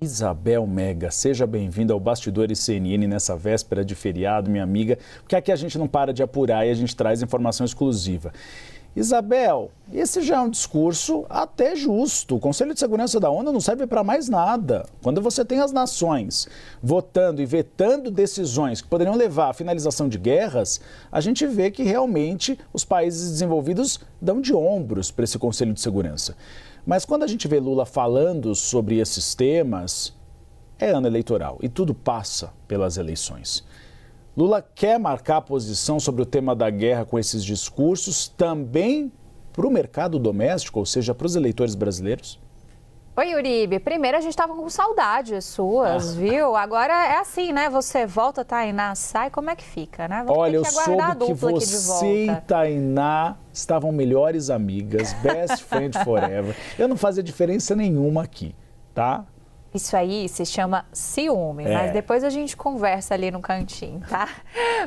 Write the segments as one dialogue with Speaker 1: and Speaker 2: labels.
Speaker 1: Isabel Mega, seja bem-vinda ao Bastidores CNN nessa véspera de feriado, minha amiga, porque aqui a gente não para de apurar e a gente traz informação exclusiva. Isabel, esse já é um discurso até justo. O Conselho de Segurança da ONU não serve para mais nada. Quando você tem as nações votando e vetando decisões que poderiam levar à finalização de guerras, a gente vê que realmente os países desenvolvidos dão de ombros para esse Conselho de Segurança. Mas quando a gente vê Lula falando sobre esses temas, é ano eleitoral e tudo passa pelas eleições. Lula quer marcar posição sobre o tema da guerra com esses discursos também para o mercado doméstico, ou seja, para os eleitores brasileiros?
Speaker 2: Oi, Uribe. Primeiro a gente estava com saudades suas, viu? Agora é assim, né? Você volta, Tainá, sai, como é que fica, né? Vamos
Speaker 1: Olha,
Speaker 2: ter que aguardar a dupla
Speaker 1: eu
Speaker 2: aqui de
Speaker 1: soube que
Speaker 2: volta.
Speaker 1: você e Tainá estavam melhores amigas, best friend forever. Eu não fazia diferença nenhuma aqui, tá?
Speaker 2: Isso aí se chama ciúme, mas depois a gente conversa ali no cantinho, tá?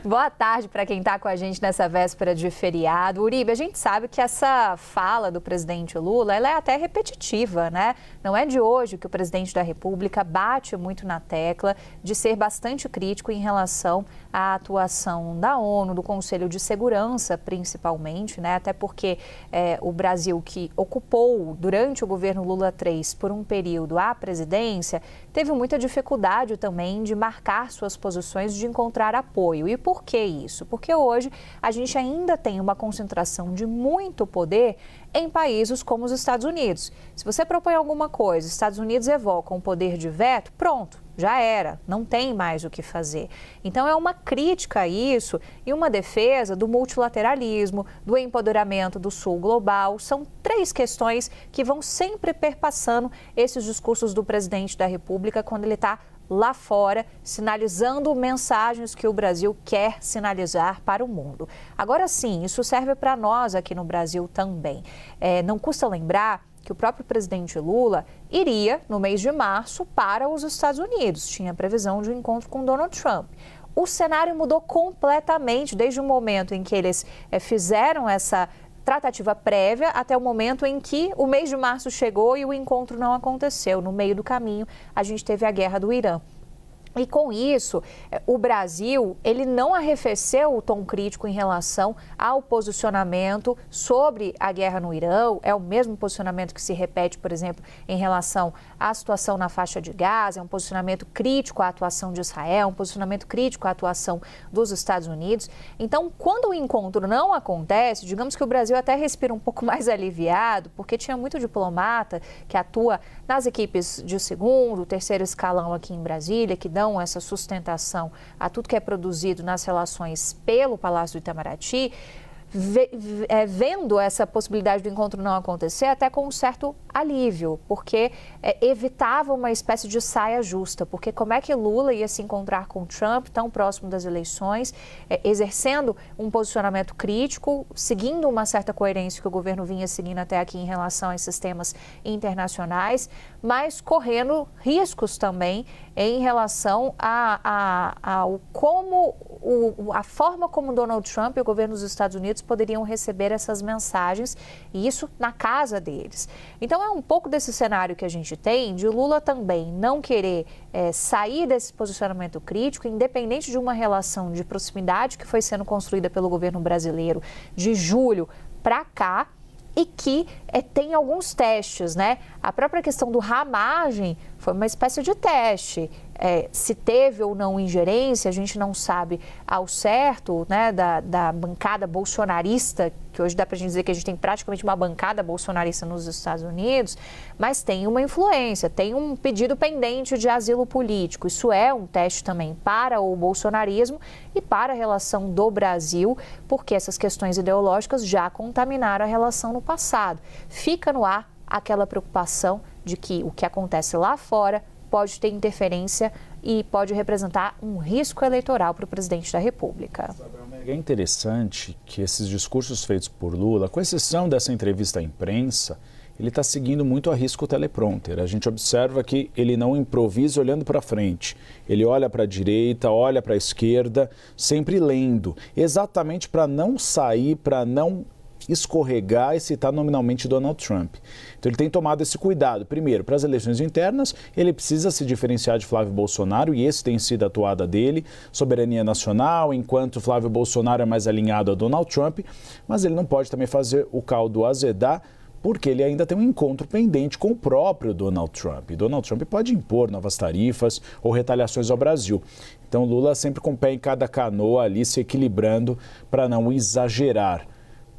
Speaker 2: Boa tarde para quem está com a gente nessa véspera de feriado. Uribe, a gente sabe que essa fala do presidente Lula, ela é até repetitiva, né? Não é de hoje que o presidente da República bate muito na tecla de ser bastante crítico em relação à atuação da ONU, do Conselho de Segurança, principalmente, né? Até porque o Brasil, que ocupou durante o governo Lula III por um período a presidência, teve muita dificuldade também de marcar suas posições, de encontrar apoio. E por que isso? Porque hoje a gente ainda tem uma concentração de muito poder em países como os Estados Unidos. Se você propõe alguma coisa, os Estados Unidos evocam o poder de veto, pronto, já era, não tem mais o que fazer. Então é uma crítica a isso e uma defesa do multilateralismo, do empoderamento do Sul global. São três questões que vão sempre perpassando esses discursos do presidente da República quando ele está lá fora, sinalizando mensagens que o Brasil quer sinalizar para o mundo. Agora sim, isso serve para nós aqui no Brasil também. Não custa lembrar que o próprio presidente Lula iria, no mês de março, para os Estados Unidos. Tinha previsão de um encontro com Donald Trump. O cenário mudou completamente desde o momento em que eles fizeram essa tratativa prévia até o momento em que o mês de março chegou e o encontro não aconteceu. No meio do caminho, a gente teve a guerra do Irã. E com isso, o Brasil, ele não arrefeceu o tom crítico em relação ao posicionamento sobre a guerra no Irã. É o mesmo posicionamento que se repete, por exemplo, em relação à situação na faixa de Gaza, é um posicionamento crítico à atuação de Israel, um posicionamento crítico à atuação dos Estados Unidos. Então, quando o encontro não acontece, digamos que o Brasil até respira um pouco mais aliviado, porque tinha muito diplomata que atua nas equipes de segundo, terceiro escalão aqui em Brasília, que dão essa sustentação a tudo que é produzido nas relações pelo Palácio do Itamaraty, vendo essa possibilidade do encontro não acontecer até com um certo alívio, porque evitava uma espécie de saia justa, porque como é que Lula ia se encontrar com Trump tão próximo das eleições, exercendo um posicionamento crítico, seguindo uma certa coerência que o governo vinha seguindo até aqui em relação a esses temas internacionais, mas correndo riscos também em relação ao como a forma como Donald Trump e o governo dos Estados Unidos poderiam receber essas mensagens, e isso na casa deles. Então é um pouco desse cenário que a gente tem, de Lula também não querer sair desse posicionamento crítico, independente de uma relação de proximidade que foi sendo construída pelo governo brasileiro de julho para cá, e que tem alguns testes, né? A própria questão do ramagem foi uma espécie de teste. Se teve ou não ingerência, a gente não sabe ao certo, né, da bancada bolsonarista, que hoje dá para a gente dizer que a gente tem praticamente uma bancada bolsonarista nos Estados Unidos, mas tem uma influência, tem um pedido pendente de asilo político. Isso é um teste também para o bolsonarismo e para a relação do Brasil, porque essas questões ideológicas já contaminaram a relação no passado. Fica no ar aquela preocupação de que o que acontece lá fora pode ter interferência e pode representar um risco eleitoral para o presidente da República.
Speaker 1: É interessante que esses discursos feitos por Lula, com exceção dessa entrevista à imprensa, ele está seguindo muito a risco o teleprompter. A gente observa que ele não improvisa olhando para frente. Ele olha para a direita, olha para a esquerda, sempre lendo, exatamente para não sair, para não escorregar e citar nominalmente Donald Trump. Então ele tem tomado esse cuidado. Primeiro, para as eleições internas, ele precisa se diferenciar de Flávio Bolsonaro e esse tem sido a toada dele, soberania nacional, enquanto Flávio Bolsonaro é mais alinhado a Donald Trump, mas ele não pode também fazer o caldo azedar, porque ele ainda tem um encontro pendente com o próprio Donald Trump. E Donald Trump pode impor novas tarifas ou retaliações ao Brasil. Então Lula sempre com o pé em cada canoa ali, se equilibrando para não exagerar.